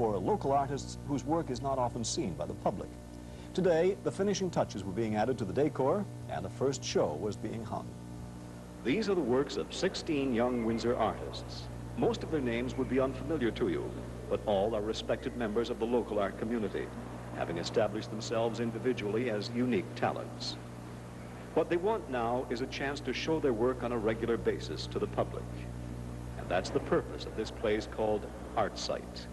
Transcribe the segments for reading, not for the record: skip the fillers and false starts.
for local artists whose work is not often seen by the public. Today, the finishing touches were being added to the decor, and the first show was being hung. These are the works of 16 young Windsor artists. Most of their names would be unfamiliar to you, but all are respected members of the local art community, having established themselves individually as unique talents. What they want now is a chance to show their work on a regular basis to the public. And that's the purpose of this place called Artcite.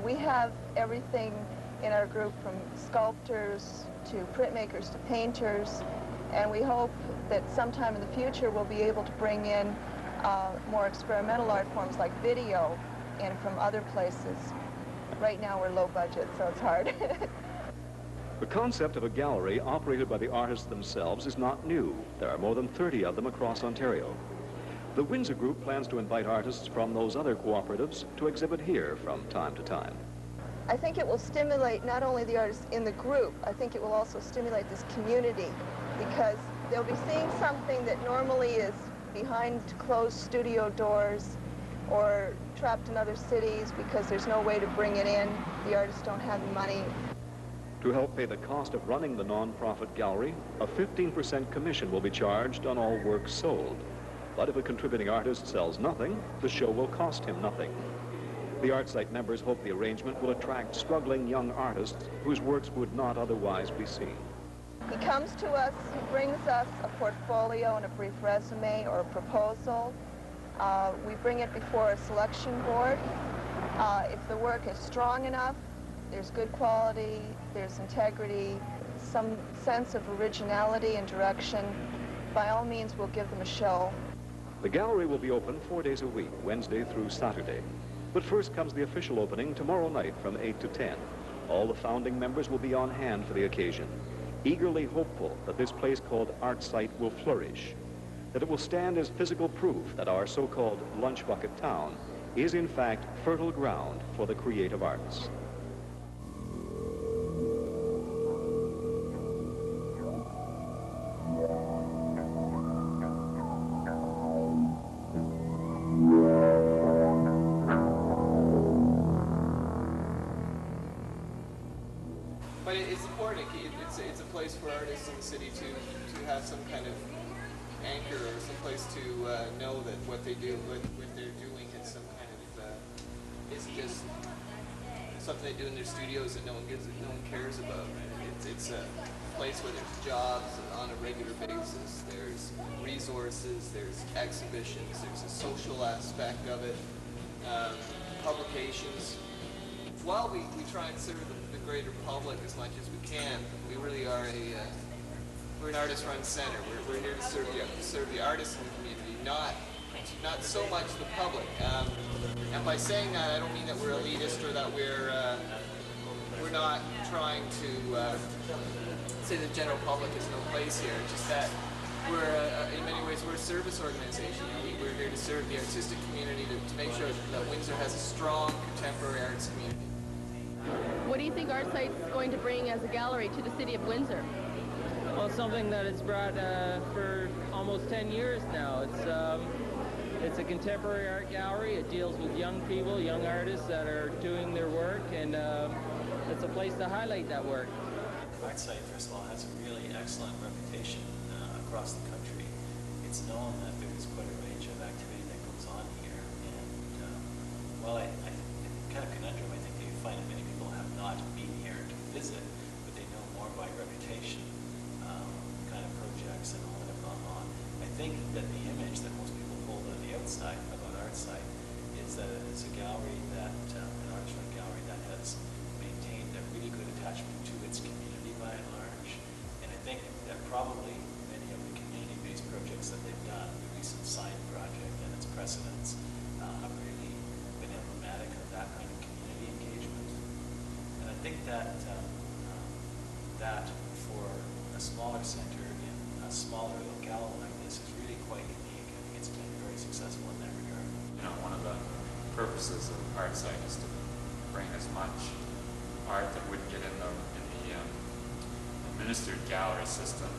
We have everything in our group, from sculptors to printmakers to painters, and we hope that sometime in the future we'll be able to bring in more experimental art forms like video and from other places. Right now we're low budget, so it's hard. The concept of a gallery operated by the artists themselves is not new. There are more than 30 of them across Ontario. The Windsor Group plans to invite artists from those other cooperatives to exhibit here from time to time. I think it will stimulate not only the artists in the group, I think it will also stimulate this community, because they'll be seeing something that normally is behind closed studio doors or trapped in other cities because there's no way to bring it in. The artists don't have the money. To help pay the cost of running the non-profit gallery, a 15% commission will be charged on all work sold. But if a contributing artist sells nothing, the show will cost him nothing. The Artcite members hope the arrangement will attract struggling young artists whose works would not otherwise be seen. He comes to us, he brings us a portfolio and a brief resume or a proposal. We bring it before a selection board. If the work is strong enough, there's good quality, there's integrity, some sense of originality and direction, by all means we'll give them a show. The gallery will be open 4 days a week, Wednesday through Saturday. But first comes the official opening tomorrow night from 8 to 10. All the founding members will be on hand for the occasion, eagerly hopeful that this place called Artcite will flourish, that it will stand as physical proof that our so-called lunch bucket town is in fact fertile ground for the creative arts. But it's important. It's a place for artists in the city to have some kind of anchor or some place to know that what they do, what they're doing, is some kind of isn't just something they do in their studios that no one cares about. It's a place where there's jobs on a regular basis. There's resources. There's exhibitions. There's a social aspect of it. Publications. While we try and serve the greater public as much as we can, we really are we're an artist-run center. We're here to serve the artists in the community, not so much the public. And by saying that, I don't mean that we're elitist or that we're not trying to say the general public has no place here. Just that we're in many ways we're a service organization. We're here to serve the artistic community to make sure that Windsor has a strong contemporary arts community. What do you think Artcite is going to bring as a gallery to the city of Windsor? Well, it's something that it's brought for almost 10 years now. It's a contemporary art gallery. It deals with young people, young artists that are doing their work, and it's a place to highlight that work. Artcite, first of all, has a really excellent reputation across the country. It's known that there's quite a range of activity that goes on here, and well, I kind of conundrum. I think that you find that many people have not been here to visit, but they know more by reputation, kind of projects and all that have gone on. I think that the image that most people hold on the outside about Artcite is that it's a gallery that, an artist-run gallery that has maintained a really good attachment to its community by and large. And I think that probably many of the community-based projects that they've done, the recent Sign project and its precedents, have really been emblematic of that kind of community engagement. And I think that that for a smaller center in a smaller locale like this is really quite unique. I think it's been very successful in that regard. You know, one of the purposes of Artcite is to bring as much art that wouldn't get in the administered gallery system,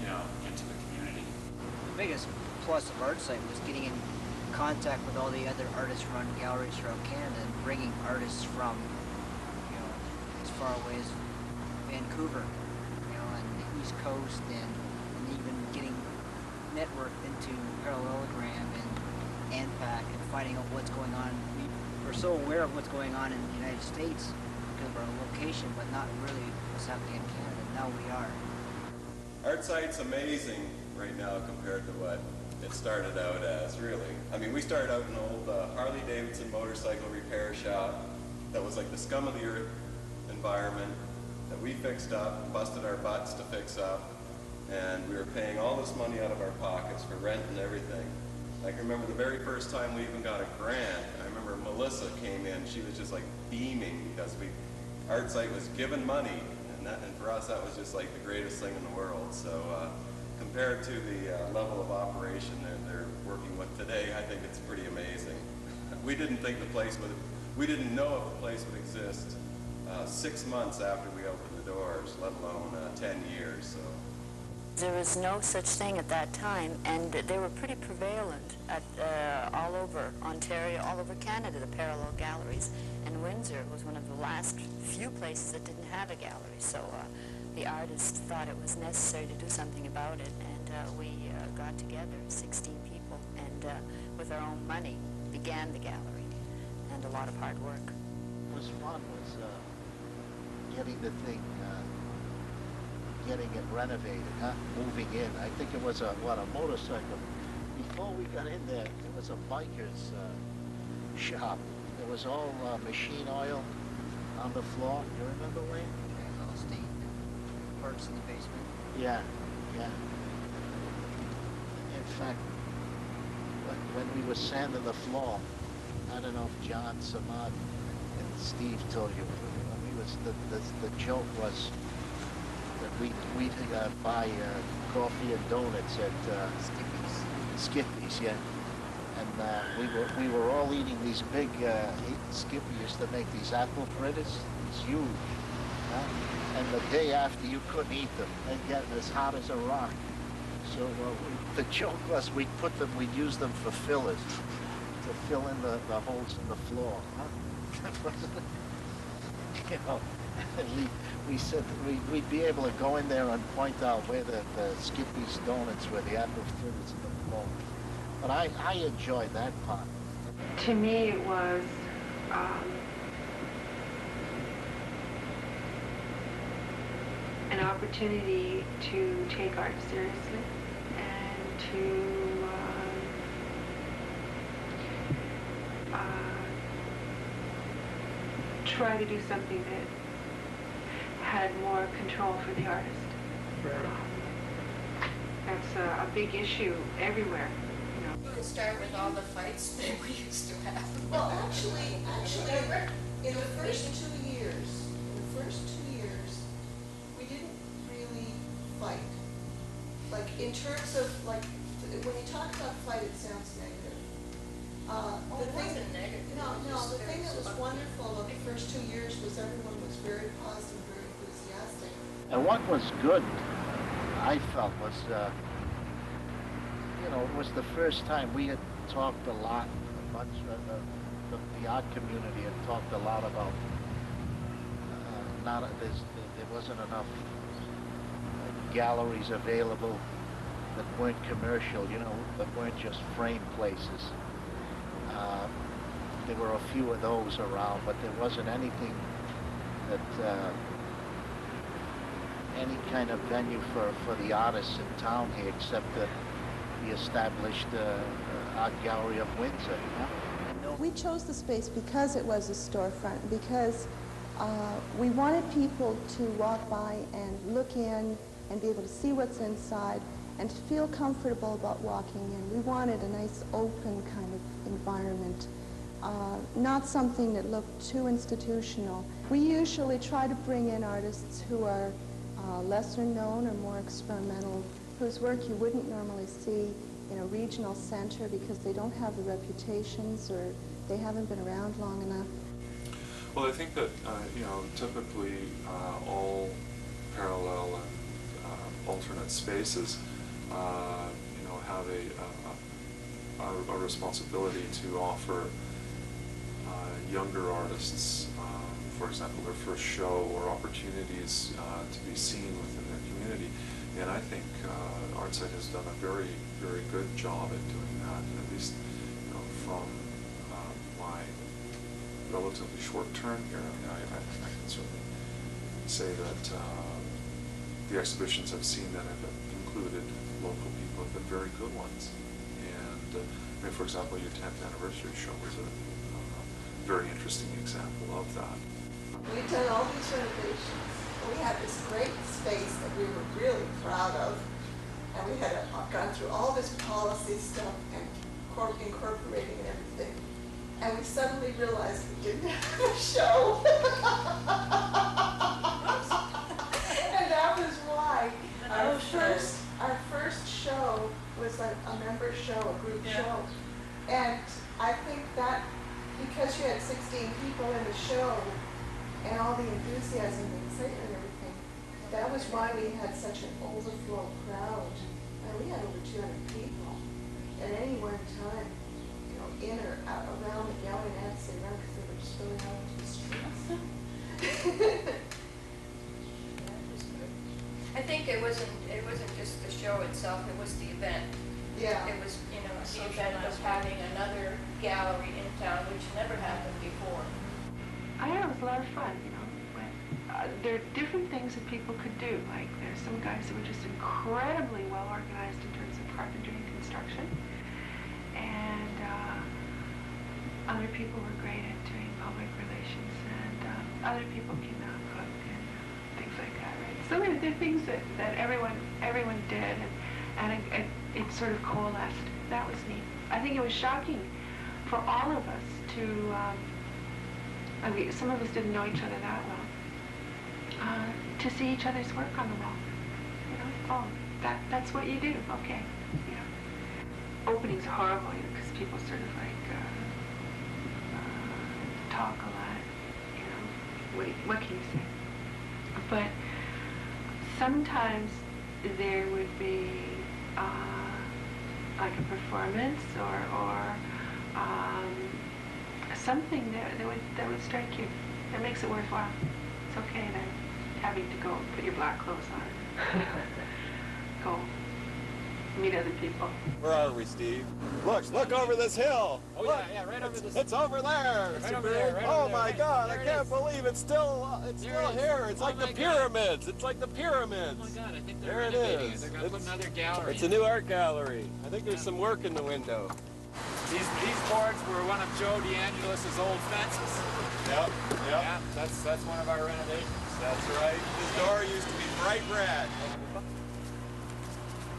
you know, into the community. The biggest plus of Artcite was getting in contact with all the other artist-run galleries throughout Canada and bringing artists from, you know, as far away as Vancouver, you know, and the East Coast, and even getting networked into Parallelogram and ANPAC and finding out what's going on. We're so aware of what's going on in the United States because of our location, but not really what's happening in Canada. Now we are. Artcite's amazing right now compared to what it started out as, really. I mean, we started out in an old Harley-Davidson motorcycle repair shop that was like the scum of the earth environment that we fixed up, busted our butts to fix up, and we were paying all this money out of our pockets for rent and everything. I can remember the very first time we even got a grant. I remember Melissa came in, she was just like beaming because Artcite was given money, and for us that was just like the greatest thing in the world. So compared to the level of operation they're working with today, I think it's pretty amazing. We didn't think the place would, we didn't know if the place would exist 6 months after we opened the doors, let alone 10 years. So. There was no such thing at that time, and they were pretty prevalent at, all over Ontario, all over Canada, the parallel galleries. And Windsor was one of the last few places that didn't have a gallery. So the artists thought it was necessary to do something about it, and we got together, 16 people, and with our own money began the gallery, and a lot of hard work. What was fun was getting the thing, getting it renovated, moving in. I think it was a motorcycle. Before we got in there, it was a biker's shop. There was all machine oil on the floor. You remember, Wayne? Yeah, all state parts in the basement. Yeah, yeah. In fact, when we were sanding the floor, I don't know if John, Samad, and Steve told you, when we was, the joke was that we'd buy coffee and donuts at Skippy's, yeah. And we were all eating these big, Skippy used to make these apple fritters, it's huge. And the day after you couldn't eat them, they'd get as hot as a rock. So the joke was we'd use them for fillers, to fill in the holes in the floor. You know, and we said we'd be able to go in there and point out where the Skippy's donuts were, the apple fritters in the floor. But I enjoyed that part. To me, it was an opportunity to take art seriously and to try to do something that had more control for the artist. That's a big issue everywhere. You could start with all the fights that we used to have. Well, actually, in the first 2 years, we didn't really fight. Like, in terms of, like, when you talk about fight, it sounds negative. The thing that was wonderful about the first 2 years was everyone was very positive, very enthusiastic. And what was good, I felt, was, you know, it was the first time we had talked a lot, the art community had talked a lot about, there wasn't enough galleries available that weren't commercial, you know, that weren't just frame places. There were a few of those around, but there wasn't anything that, any kind of venue for the artists in town here, except the established Art Gallery of Windsor. We chose the space because it was a storefront, because we wanted people to walk by and look in and be able to see what's inside and to feel comfortable about walking in. We wanted a nice open kind of environment, not something that looked too institutional. We usually try to bring in artists who are lesser known or more experimental, whose work you wouldn't normally see in a regional center because they don't have the reputations or they haven't been around long enough. Well, I think that, you know, typically all parallel and alternate spaces, you know, have a responsibility to offer younger artists, for example, their first show or opportunities to be seen within their community. And I think Artcite has done a very, very good job at doing that. And at least, from my relatively short term here, I can certainly say that the exhibitions I've seen that have included local people have been very good ones. And for example, your 10th anniversary show was a very interesting example of that. We've done all these renovations. We had this great space that we were really proud of, and we had gone through all this policy stuff and incorporating and everything. And we suddenly realized we didn't have a show. And that was why our first show was a member show, a group show. And I think that because you had 16 people in the show and all the enthusiasm and excitement and everything, that was why we had such an overflow crowd. And we had over 200 people at any one time, in or out, around the gallery, and I had to say around because they were just going out into the streets. I think it wasn't just the show itself, it was the event. Yeah. It was, the event of having another gallery in town, which never happened before. I know, it was a lot of fun, there are different things that people could do. Like, there's some guys that were just incredibly well organized in terms of carpentry and construction. And other people were great at doing public relations, and other people came out and cooked and things like that, right? So there are things that everyone did, and it sort of coalesced. That was neat. I think it was shocking for all of us to, some of us didn't know each other that well, to see each other's work on the wall. Oh, that's what you do, okay. Openings are horrible, because people sort of like talk a lot, what can you say? But sometimes there would be like a performance or something that would strike you, that makes it worthwhile. It's okay then having to go put your black clothes on. Go meet other people. Where are we, Steve? Look over this hill. Oh, look, yeah, right over this. It's over there. Right over there, right oh over there. my God, There I it can't is. believe it's still here. It's like the pyramids. It's like the Oh pyramids. my God, I think they're There it renovating it. is. They're going to put another gallery. It's a new art gallery. I think there's some work in the window. These boards were one of Joe DeAngelis' old fences. Yep. Yeah, that's one of our renovations. That's right. This door used to be bright red.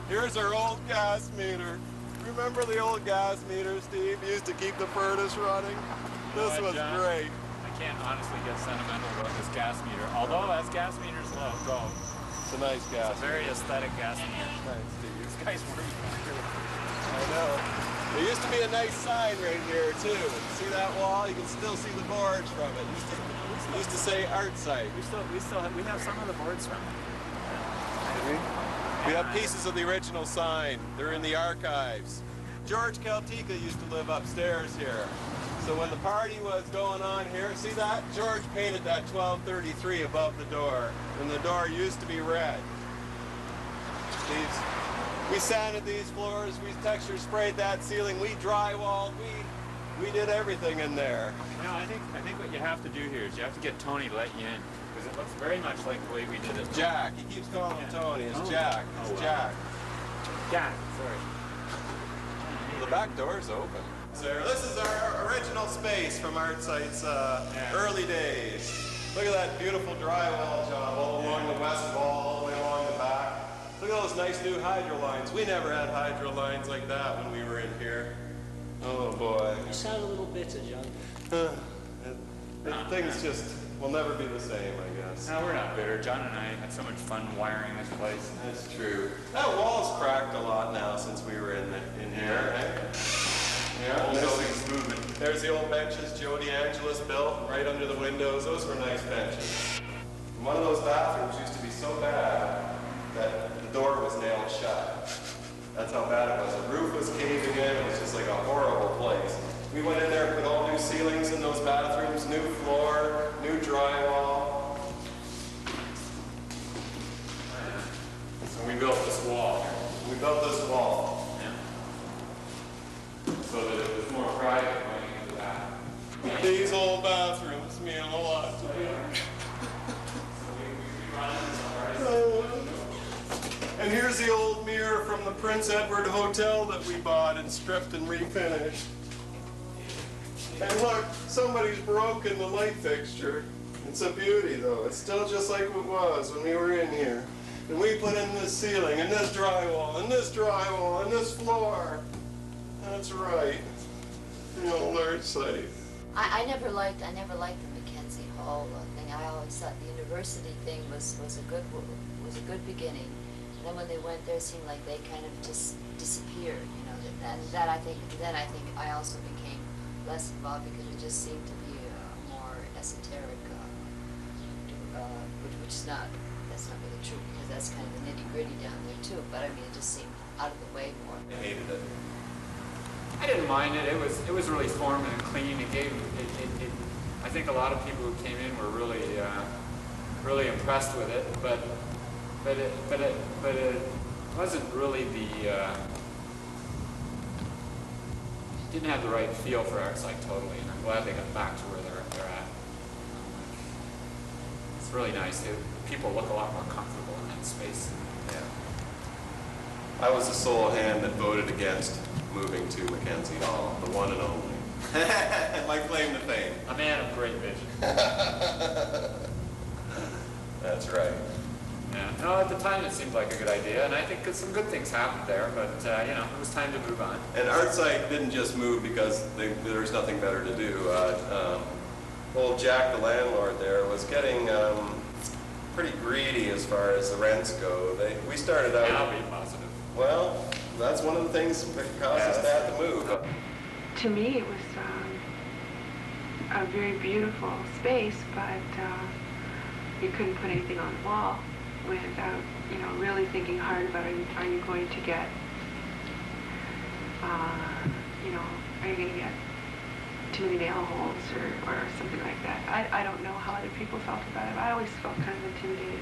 Here's our old gas meter. Remember the old gas meter, Steve? You used to keep the furnace running. This was John, great. I can't honestly get sentimental about this gas meter. Although, as gas meters go, It's a nice gas. it's a very aesthetic gas meter. Thanks, Steve. These guys were I know. There used to be a nice sign right here, too. See that wall? You can still see the boards from it. It used to say Artcite. we have some of the boards from it. We have pieces of the original sign. They're in the archives. George Caltica used to live upstairs here. So when the party was going on here, see that? George painted that 1233 above the door. And the door used to be red. We sanded these floors, we texture sprayed that ceiling, we drywalled, we did everything in there. I think what you have to do here is you have to get Tony to let you in. Because it looks very much like the way we did it. Jack. He keeps calling him Tony. It's Jack. It's Jack. Jack, sorry. The back door's open. So this is our original space from Artcite's early days. Look at that beautiful drywall job all along the west wall, all the way along the back. Look at those nice new hydro lines. We never had hydro lines like that when we were in here. Oh boy. You sound a little bitter, John. Things just will never be the same, I guess. No, we're not bitter. John and I had so much fun wiring this place. That's true. That wall's cracked a lot now since we were in here, right? Yeah, building's moving. There's the old benches Joe DeAngelis built right under the windows. Those were nice benches. And one of those bathrooms used to be so bad that the door was nailed shut. That's how bad it was. The roof was caving in. It was just like a horrible place. We went in there and put all new ceilings in those bathrooms, new floor, new drywall. So we built this wall. We built this wall. Yeah. So that it was more private going into that. These old bathrooms mean a lot to me. And here's the old mirror from the Prince Edward Hotel that we bought and stripped and refinished. And look, somebody's broken the light fixture. It's a beauty though. It's still just like it was when we were in here. And we put in this ceiling and this drywall and this drywall and this floor. That's right. The old Artcite. I never liked the Mackenzie Hall thing. I always thought the university thing was a good beginning. And then when they went there, it seemed like they kind of just disappeared. You know, that I think I also became less involved because it just seemed to be more esoteric, which is not. That's not really true because that's kind of the nitty gritty down there too. But I mean, it just seemed out of the way more. I hated it. I didn't mind it. It was really formal and clean. It gave it. I think a lot of people who came in were really impressed with it. But it wasn't really didn't have the right feel for Artcite totally. And I'm glad they got back to where they're at. It's really nice. People look a lot more comfortable in that space. Yeah. I was the sole hand that voted against moving to Mackenzie Hall, the one and only. My claim to fame. A man of great vision. That's right. Yeah. No, at the time it seemed like a good idea, and I think some good things happened there, but you know, it was time to move on. And Artcite didn't just move because there was nothing better to do. Old Jack, the landlord there, was getting pretty greedy as far as the rents go. We started out... Yeah, I'll be positive. Well, that's one of the things that caused us to have to move. To me, it was a very beautiful space, but you couldn't put anything on the wall without, you know, really thinking hard about it. Are you going to get, you know, are you going to get too many nail holes or something like that? I don't know how other people felt about it. I always felt kind of intimidated.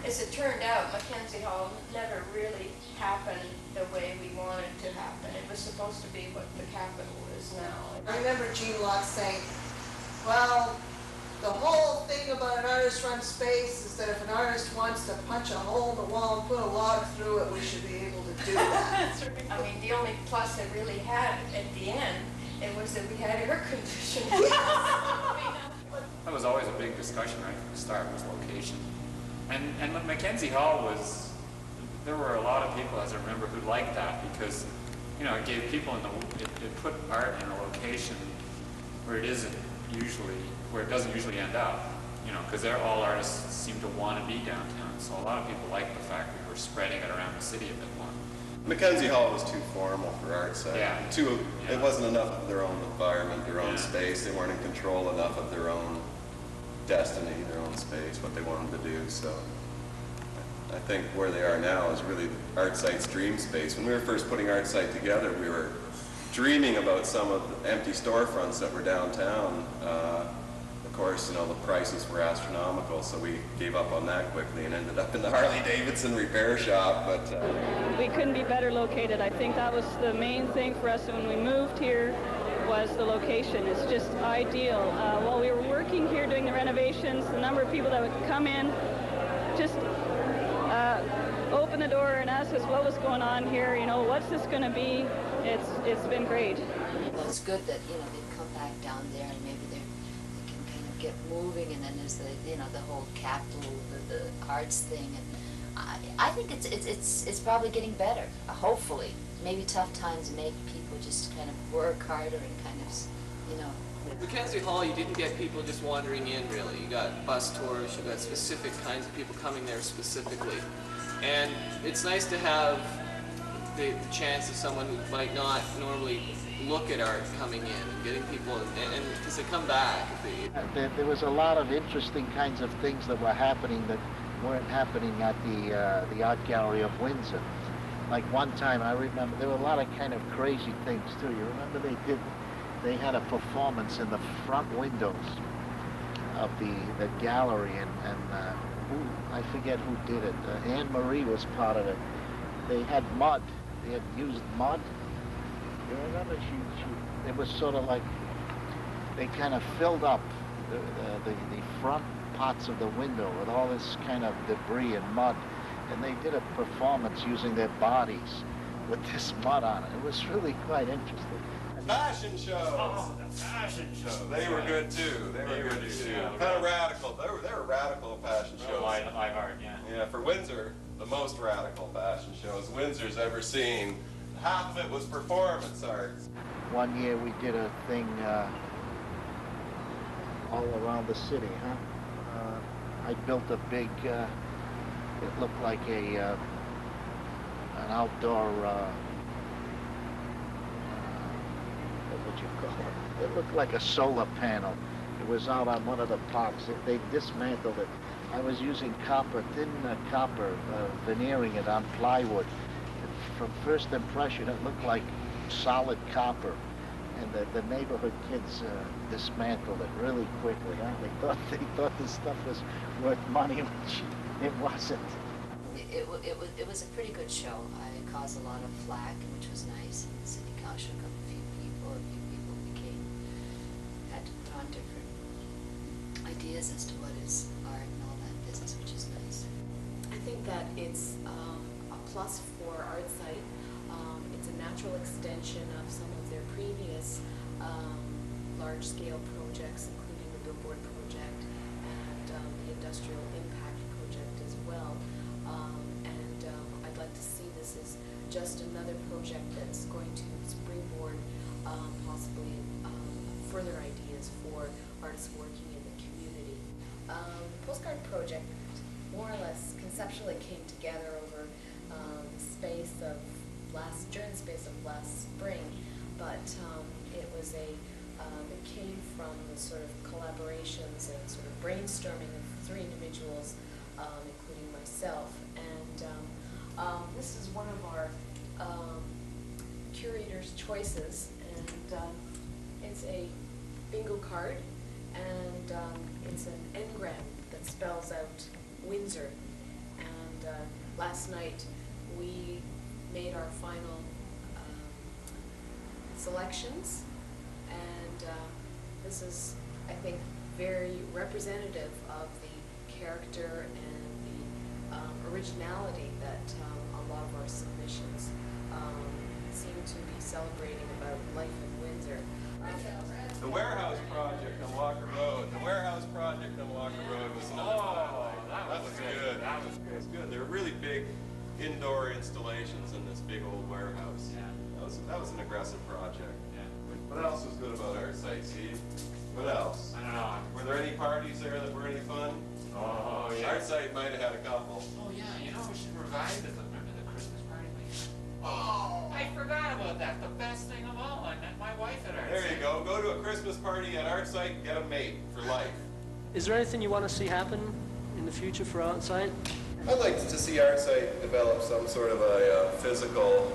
As it turned out, Mackenzie Hall never really happened the way we wanted to happen. It was supposed to be what the Capitol is now. I remember Gene Locke saying, well, the whole thing about an artist-run space is that if an artist wants to punch a hole in the wall and put a log through it, we should be able to do that. I mean, the only plus it really had at the end, it was that we had air conditioning. That was always a big discussion right from the start, was location. And Mackenzie Hall was, there were a lot of people, as I remember, who liked that because, you know, it gave people it put art in a location where it doesn't usually end up, you know, because all artists seem to want to be downtown. So a lot of people liked the fact we were spreading it around the city a bit more. Mackenzie Hall was too formal for Artcite. Yeah. It wasn't enough of their own environment, their own space. They weren't in control enough of their own destiny, their own space, what they wanted to do. So I think where they are now is really Artcite's dream space. When we were first putting Artcite together, we were dreaming about some of the empty storefronts that were downtown. Of course, you know, the prices were astronomical, so we gave up on that quickly and ended up in the Harley-Davidson repair shop. But we couldn't be better located. I think that was the main thing for us when we moved here, was the location. It's just ideal. While we were working here doing the renovations, the number of people that would come in, just open the door and ask us what was going on here, you know, what's this going to be? It's been great. Well, it's good that, you know, they've come back down there and maybe they can kind of get moving, and then there's the, you know, the whole Capitol, the arts thing, and I think it's probably getting better. Hopefully, maybe tough times make people just kind of work harder and kind of, you know. Mackenzie Hall, you didn't get people just wandering in, really. You got bus tours, you got specific kinds of people coming there specifically. And it's nice to have the chance of someone who might not normally look at art coming in and getting people, and because they come back. There was a lot of interesting kinds of things that were happening that weren't happening at the Art Gallery of Windsor. Like one time, I remember there were a lot of kind of crazy things too. You remember they had a performance in the front windows of the gallery, and I forget who did it. Anne Marie was part of it. They had mud. They had used mud. You remember? It was sort of like they kind of filled up the front parts of the window with all this kind of debris and mud, and they did a performance using their bodies with this mud on it. It was really quite interesting. Fashion shows. Oh, the fashion shows. They were good too. They were good too. Yeah, Kind of radical. They were radical fashion shows. Live art, yeah. Yeah, for Windsor, the most radical fashion shows Windsor's ever seen. Half of it was performance art. One year we did a thing all around the city, huh? I built a big, it looked like an outdoor, what would you call it? It looked like a solar panel. It was out on one of the parks. They dismantled it. I was using copper, thin copper, veneering it on plywood. From first impression, it looked like solid copper. And the neighborhood kids dismantled it really quickly. Huh? They thought this stuff was worth money, which it wasn't. It was a pretty good show. I caused a lot of flack, which was nice. And the city council shook up a few people. Had to put on different ideas as to what is art and all that business, which is nice. I think that it's a plus for Artcite. It's a natural extension of some of their previous large-scale projects, including the billboard project and the industrial impact project as well. I'd like to see this as just another project that's going to springboard possibly further ideas for artists working in the community. The postcard project more or less conceptually came together over during the space of last spring, but it was it came from the sort of collaborations and sort of brainstorming of 3 individuals, including myself, and this is one of our curator's choices, and it's a bingo card, and it's an engram that spells out Windsor, and last night we made our final selections, and this is, I think, very representative of the character and the originality that a lot of our submissions seem to be celebrating about life in Windsor. The Warehouse Project on Walker Road. The Warehouse Project on Walker Road was another highlight. That was good. That was good. It was good. They were really big indoor installations in this big old warehouse. Yeah. That was an aggressive project. Yeah. What else was good about Artcite, Steve? What else? I don't know. Were there any parties there that were any fun? Oh, yeah. Artcite might have had a couple. Oh, yeah. You know, we should revive it. Remember the Christmas party? Oh, I forgot about that. The best thing of all. I met my wife at Artcite. There you go. Go to a Christmas party at Artcite and get a mate for life. Is there anything you want to see happen in the future for Artcite? I'd like to see Artcite develop some sort of a physical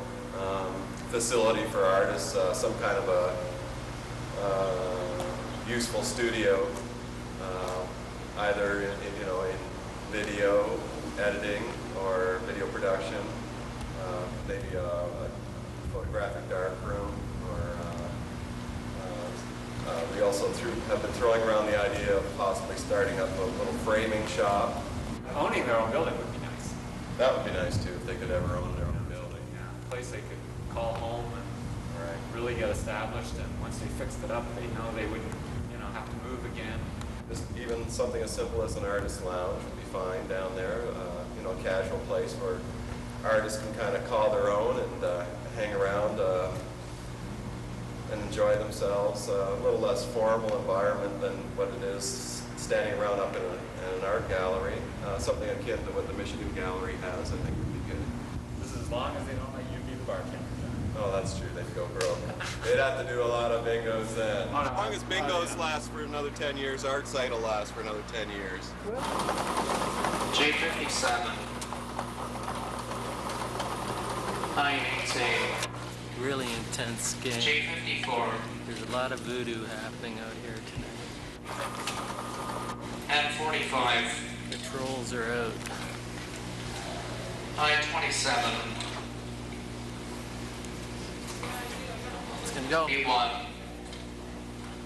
facility for artists, some kind of a useful studio, either in video editing or video production, maybe a photographic darkroom, or we also have been throwing around the idea of possibly starting up a little framing shop. Owning their own building would be nice. That would be nice too, if they could ever own their own building. Yeah, a place they could call home and really get established, and once they fixed it up, they know they wouldn't, have to move again. Just even something as simple as an artist lounge would be fine down there. A casual place where artists can kind of call their own and hang around and enjoy themselves. A little less formal environment than what it is standing around up in an art gallery. Something akin to what the Michigan Gallery has, I think would be good. This is as long as they don't let you be the bartender. Oh, that's true. They'd go broke. They'd have to do a lot of bingos then. As long as bingos last for another 10 years, Artcite will last for another 10 years. J57. Line 18. Really intense game. J54. There's a lot of voodoo happening out here tonight. At 45. The trolls are out. Line 27. It's gonna go. B1.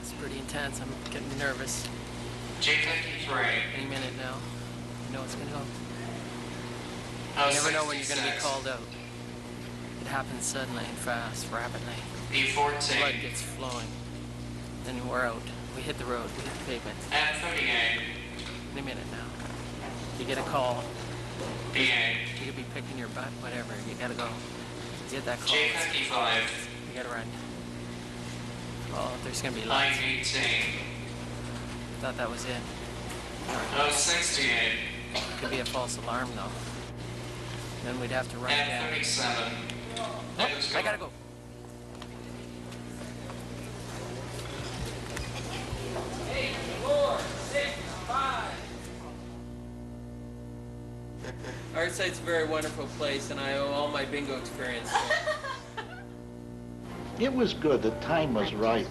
It's pretty intense. I'm getting nervous. J53. Any minute now. You know it's gonna go. Oh, You never know when you're 66. gonna be called out. It happens suddenly and fast, rapidly. B14. Blood gets flowing. Then we're out. We hit the road. We hit the pavement. At 38. Any minute now. You get a call. B8. You could be picking your butt, whatever. You gotta go. You get that call. J55. You gotta run. Oh, there's gonna be Line lights. 18. Thought that was it. Oh, 68. Could be a false alarm though. Then we'd have to run At down. 37. Oh, I gotta go. Artcite's a very wonderful place, and I owe all my bingo experience to it. It was good. The time was right.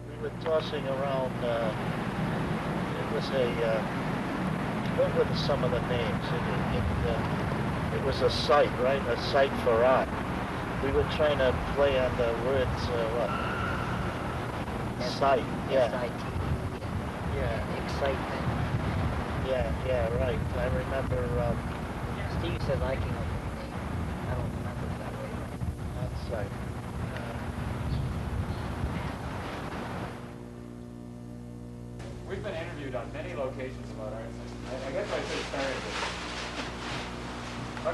We were tossing around. It was a. What were some of the names? It was a site, right? A site for art. We were trying to play on the words. What? Site. Yeah. Yeah. Excitement. Yeah, right. I remember, Steve said I came up with the name. I don't remember it that way. that's right. We've been interviewed on many locations about Artcite. I guess I should have started this.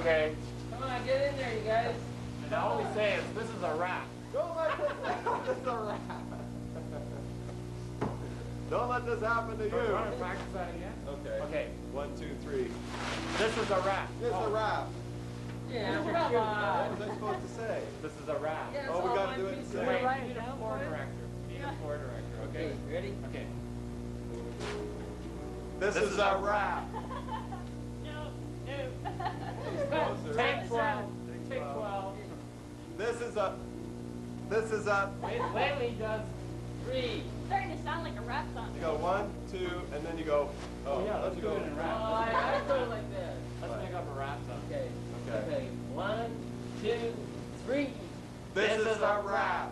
Okay. Come on, get in there, you guys. And all we say is, this is a wrap. Don't let this happen. Don't let this happen to you. Do you want to practice that again? Okay. Okay. 1, 2, 3. This is a wrap. This is a wrap. Yeah, What come on. was I supposed to say? This is a wrap. Yeah, Oh, we got to do it the Wait, same. we need a floor director. We need a floor director, okay? Okay, ready? Okay. This is a wrap. Take 12. Take 12. This is a. Lately does 3. Starting to sound like a rap song. You go 1, 2, and then you go. Oh, Yeah, let's you do go. it in rap. I do it like this. Let's make up a rap song. Okay. Okay. Okay. 1, 2, 3. This is a wrap.